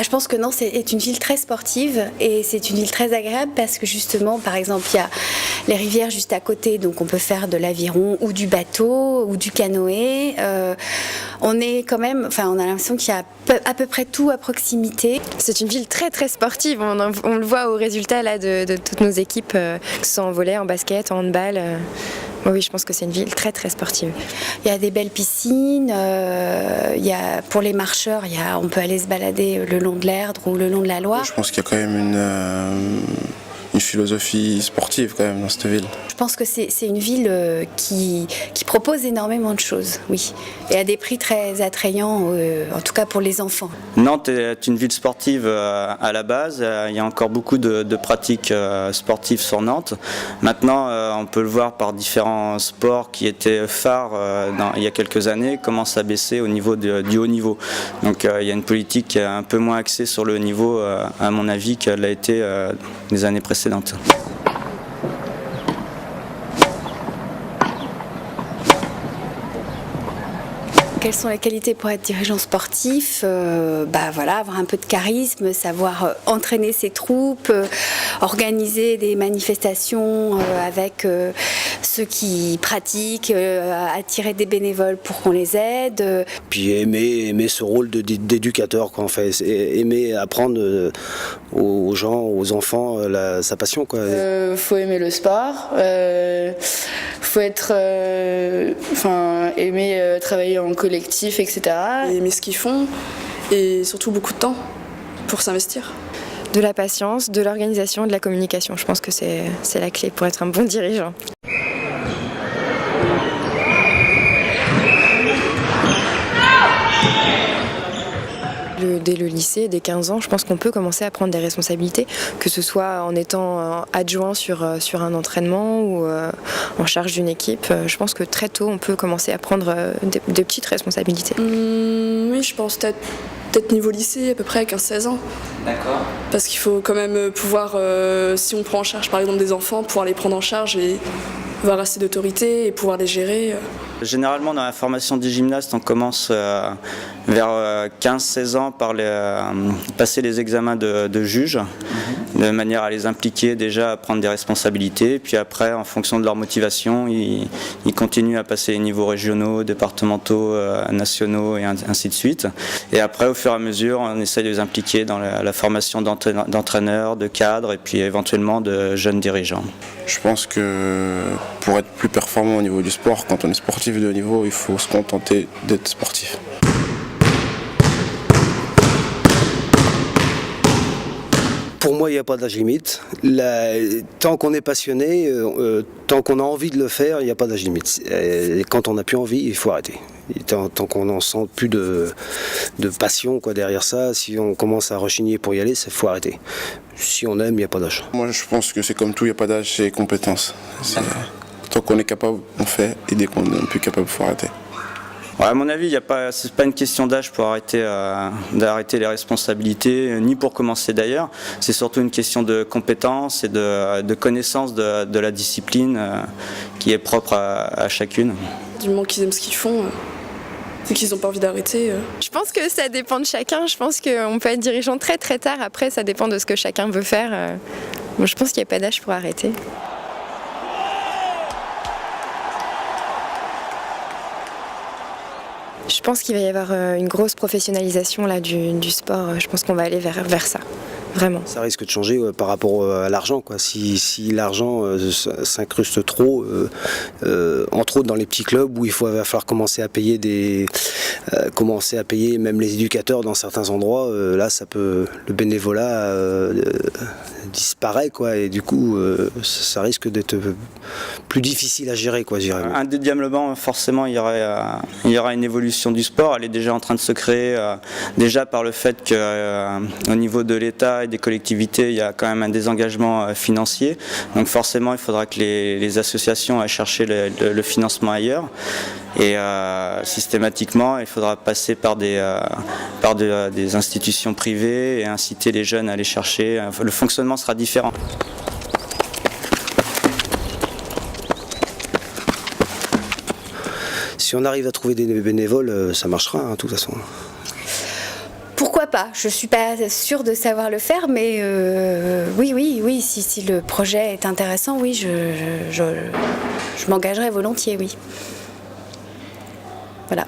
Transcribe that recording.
Je pense que Nantes est une ville très sportive et c'est une ville très agréable parce que justement, par exemple, il y a les rivières juste à côté, donc on peut faire de l'aviron ou du bateau ou du canoë. On est quand même, on a l'impression qu'il y a à peu près tout à proximité. C'est une ville très très sportive, on le voit au résultat là, de toutes nos équipes, que ce soit en volley, en basket, en handball. Oui, je pense que c'est une ville très très sportive. Il y a des belles piscines, pour les marcheurs, on peut aller se balader le long de l'Erdre ou le long de la Loire. Je pense qu'il y a quand même une philosophie sportive quand même dans cette ville. Je pense que c'est une ville qui propose énormément de choses, oui, et à des prix très attrayants, en tout cas pour les enfants. Nantes est une ville sportive à la base. Il y a encore beaucoup de pratiques sportives sur Nantes. Maintenant, on peut le voir par différents sports qui étaient phares il y a quelques années, commencent à baisser au niveau du haut niveau. Donc il y a une politique un peu moins axée sur le haut niveau, à mon avis, qu'elle l'a été les années précédentes. Quelles sont les qualités pour être dirigeant sportif? Avoir un peu de charisme, savoir entraîner ses troupes, organiser des manifestations avec ceux qui pratiquent, attirer des bénévoles pour qu'on les aide. Puis aimer ce rôle d'éducateur, quoi, en fait. Aimer apprendre aux gens, aux enfants, sa passion, quoi. Faut aimer le sport, faut être, aimer travailler en collectif, etc. Et aimer ce qu'ils font et surtout beaucoup de temps pour s'investir. De la patience, de l'organisation, de la communication. Je pense que c'est la clé pour être un bon dirigeant. Dès le lycée, dès 15 ans, je pense qu'on peut commencer à prendre des responsabilités, que ce soit en étant adjoint sur un entraînement ou en charge d'une équipe. Je pense que très tôt, on peut commencer à prendre des petites responsabilités. Oui, je pense peut-être niveau lycée, à peu près à 15-16 ans. D'accord. Parce qu'il faut quand même pouvoir, si on prend en charge par exemple des enfants, pouvoir les prendre en charge et avoir assez d'autorité et pouvoir les gérer. Généralement, dans la formation des gymnastes, on commence vers 15-16 ans par passer les examens de juge, de manière à les impliquer déjà à prendre des responsabilités. Puis après, en fonction de leur motivation, ils continuent à passer les niveaux régionaux, départementaux, nationaux et ainsi de suite. Et après, au fur et à mesure, on essaie de les impliquer dans la formation d'entraîneurs, de cadres et puis éventuellement de jeunes dirigeants. Je pense que pour être plus performant au niveau du sport, quand on est sportif de haut niveau, il faut se contenter d'être sportif. Pour moi, il n'y a pas d'âge limite. Tant qu'on est passionné, tant qu'on a envie de le faire, il n'y a pas d'âge limite. Et quand on n'a plus envie, il faut arrêter. Et tant qu'on n'en sent plus de passion derrière ça, si on commence à rechigner pour y aller, il faut arrêter. Si on aime, il n'y a pas d'âge. Moi, je pense que c'est comme tout, il n'y a pas d'âge, c'est compétence. Tant qu'on est capable, on fait, et dès qu'on n'est plus capable, il faut arrêter. Ouais, à mon avis, c'est pas une question d'âge pour d'arrêter les responsabilités, ni pour commencer d'ailleurs. C'est surtout une question de compétence et de connaissance de la discipline qui est propre à chacune. Du moment qu'ils aiment ce qu'ils font, c'est qu'ils n'ont pas envie d'arrêter. Je pense que ça dépend de chacun. Je pense qu'on peut être dirigeant très très tard. Après, ça dépend de ce que chacun veut faire. Je pense qu'il n'y a pas d'âge pour arrêter. Je pense qu'il va y avoir une grosse professionnalisation là, du sport. Je pense qu'on va aller vers ça, vraiment. Ça risque de changer par rapport à l'argent, quoi. Si l'argent s'incruste trop, entre autres dans les petits clubs où va falloir commencer à payer même les éducateurs dans certains endroits, là le bénévolat disparaît, quoi, et du coup ça risque d'être plus difficile à gérer, quoi, je dirais. Indéniablement, forcément, il y aura une évolution du sport. Elle est déjà en train de se créer, déjà par le fait qu'au niveau de l'État et des collectivités, il y a quand même un désengagement financier. Donc forcément, il faudra que les associations aillent chercher le financement ailleurs. Et systématiquement, il faudra passer par des institutions privées et inciter les jeunes à aller chercher. Le fonctionnement sera différent. Si on arrive à trouver des bénévoles, ça marchera, de toute façon. Pourquoi pas. Je suis pas sûre de savoir le faire, mais oui, si le projet est intéressant, oui, je m'engagerai volontiers, oui. Voilà.